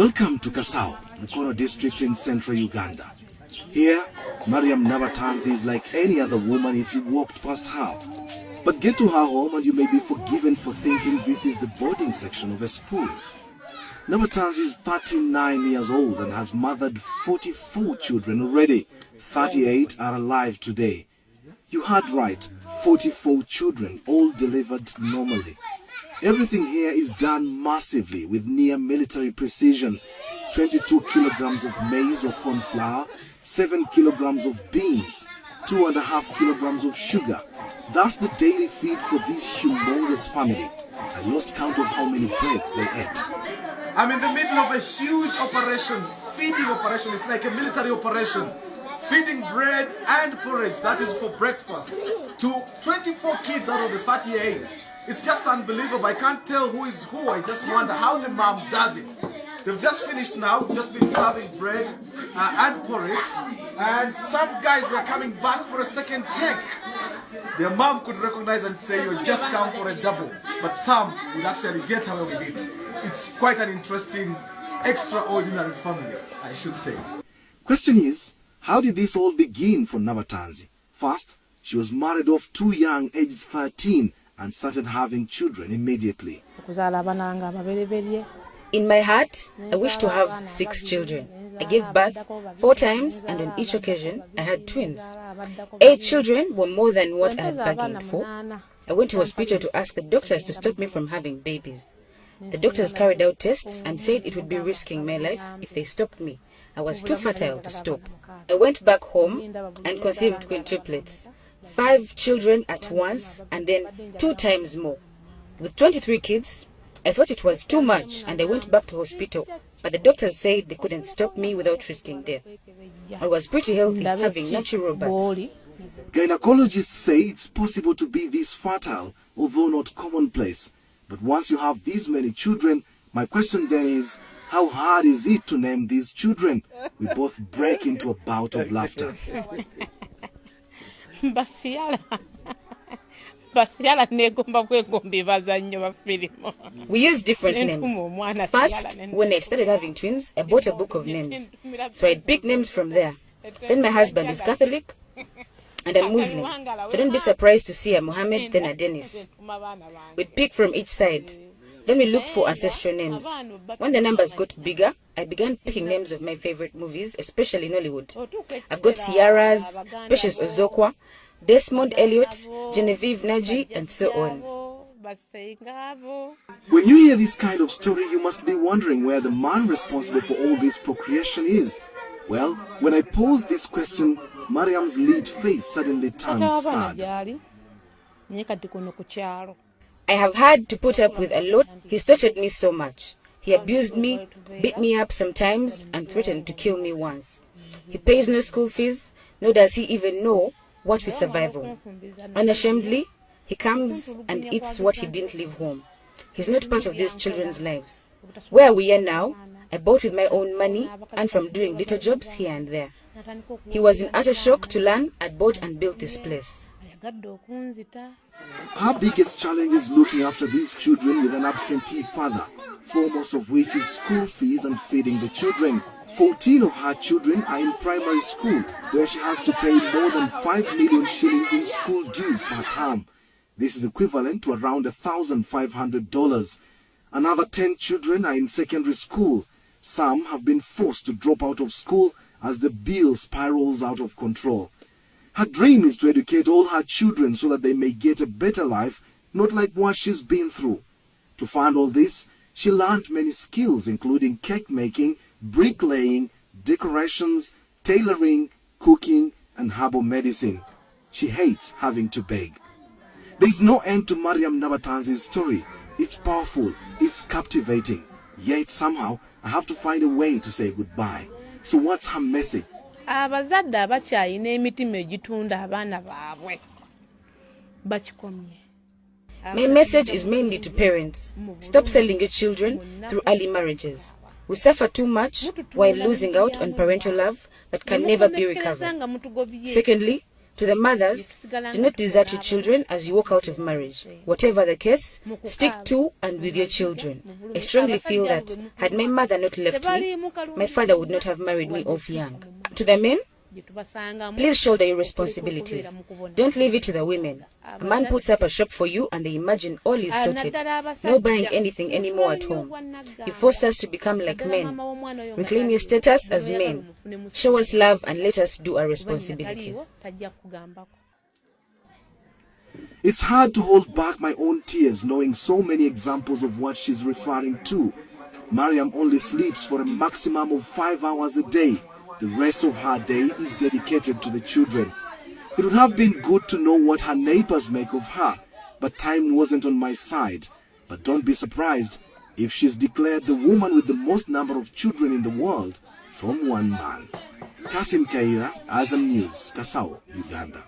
Welcome to Kasao, Mukono district in central Uganda. Here, Mariam Nabatanzi is like any other woman if you walked past her. But get to her home and you may be forgiven for thinking this is the boarding section of a school. Nabatanzi is 39 years old and has mothered 44 children already. 38 are alive today. You heard right, 44 children, all delivered normally. Everything here is done massively with near military precision. 22 kilograms of maize or corn flour, 7 kilograms of beans, 2.5 kilograms of sugar. That's the daily feed for this humongous family. I lost count of how many breads they ate. I'm in the middle of a huge operation, feeding operation. It's like a military operation. Feeding bread and porridge, that is for breakfast, to 24 kids out of the 38. It's just unbelievable. I can't tell who is who. I just wonder how the mom does it. They've just finished now, just been serving bread and porridge, and some guys were coming back for a second take. Their mom could recognize and say, you just come for a double, but some would actually get away with it. It's quite an interesting, extraordinary family, I should say. Question is, how did this all begin for Nabatanzi? First, she was married off too young, aged 13, and started having children immediately. In my heart, I wish to have 6 children. I gave birth 4 times, and on each occasion, I had twins. 8 children were more than what I had bargained for. I went to hospital to ask the doctors to stop me from having babies. The doctors carried out tests and said it would be risking my life if they stopped me. I was too fertile to stop. I went back home and conceived quintuplets. 5 children at once, and then 2 times more. With 23 kids, I thought it was too much, and I went back to hospital, but the doctors said they couldn't stop me without risking death. I was pretty healthy, having natural births. Gynecologists say it's possible to be this fertile, although not commonplace. But once you have these many children, my question then is, how hard is it to name these children? We both break into a bout of laughter. We use different names. First, when I started having twins, I bought a book of names. So I'd pick names from there. Then my husband is Catholic and I'm Muslim. So don't be surprised to see a Mohammed, then a Dennis. We'd pick from each side. Then we looked for ancestral names. When the numbers got bigger, I began picking names of my favorite movies, especially Nollywood. I've got Ciara's, Precious Ozokwa, Desmond Elliot, Genevieve Naji, and so on. When you hear this kind of story, you must be wondering where the man responsible for all this procreation is. Well, when I posed this question, Mariam's lead face suddenly turned sad. I have had to put up with a lot. He's tortured me so much. He abused me, beat me up sometimes, and threatened to kill me once. He pays no school fees, nor does he even know what we survive on. Unashamedly, he comes and eats what he didn't leave home. He's not part of these children's lives. Where we are now, I bought with my own money and from doing little jobs here and there. He was in utter shock to learn I'd bought and built this place. Her biggest challenge is looking after these children with an absentee father, foremost of which is school fees and feeding the children. 14 of her children are in primary school, where she has to pay more than 5 million shillings in school dues per term. This is equivalent to around $1,500. Another 10 children are in secondary school. Some have been forced to drop out of school as the bill spirals out of control. Her dream is to educate all her children so that they may get a better life, not like what she's been through. To fund all this, she learned many skills including cake making, bricklaying, decorations, tailoring, cooking, and herbal medicine. She hates having to beg. There is no end to Mariam Nabatanzi's story. It's powerful, it's captivating. Yet somehow, I have to find a way to say goodbye. So what's her message? Abazadde abakyalina emitima egitunda abaana baabwe bakikomye. My message is mainly to parents. Stop selling your children through early marriages. We suffer too much while losing out on parental love that can never be recovered. Secondly, to the mothers, do not desert your children as you walk out of marriage. Whatever the case, stick to and with your children. I strongly feel that had my mother not left me, my father would not have married me off young. To the men, please shoulder your responsibilities. Don't leave it to the women. A man puts up a shop for you and they imagine all is sorted. No buying anything anymore at home. You forced us to become like men. Reclaim your status as men. Show us love and let us do our responsibilities. It's hard to hold back my own tears knowing so many examples of what she's referring to. Mariam only sleeps for a maximum of 5 hours a day. The rest of her day is dedicated to the children. It would have been good to know what her neighbors make of her, but time wasn't on my side. But don't be surprised if she's declared the woman with the most number of children in the world from one man. Kasim Kaira, Azam News, Kasao, Uganda.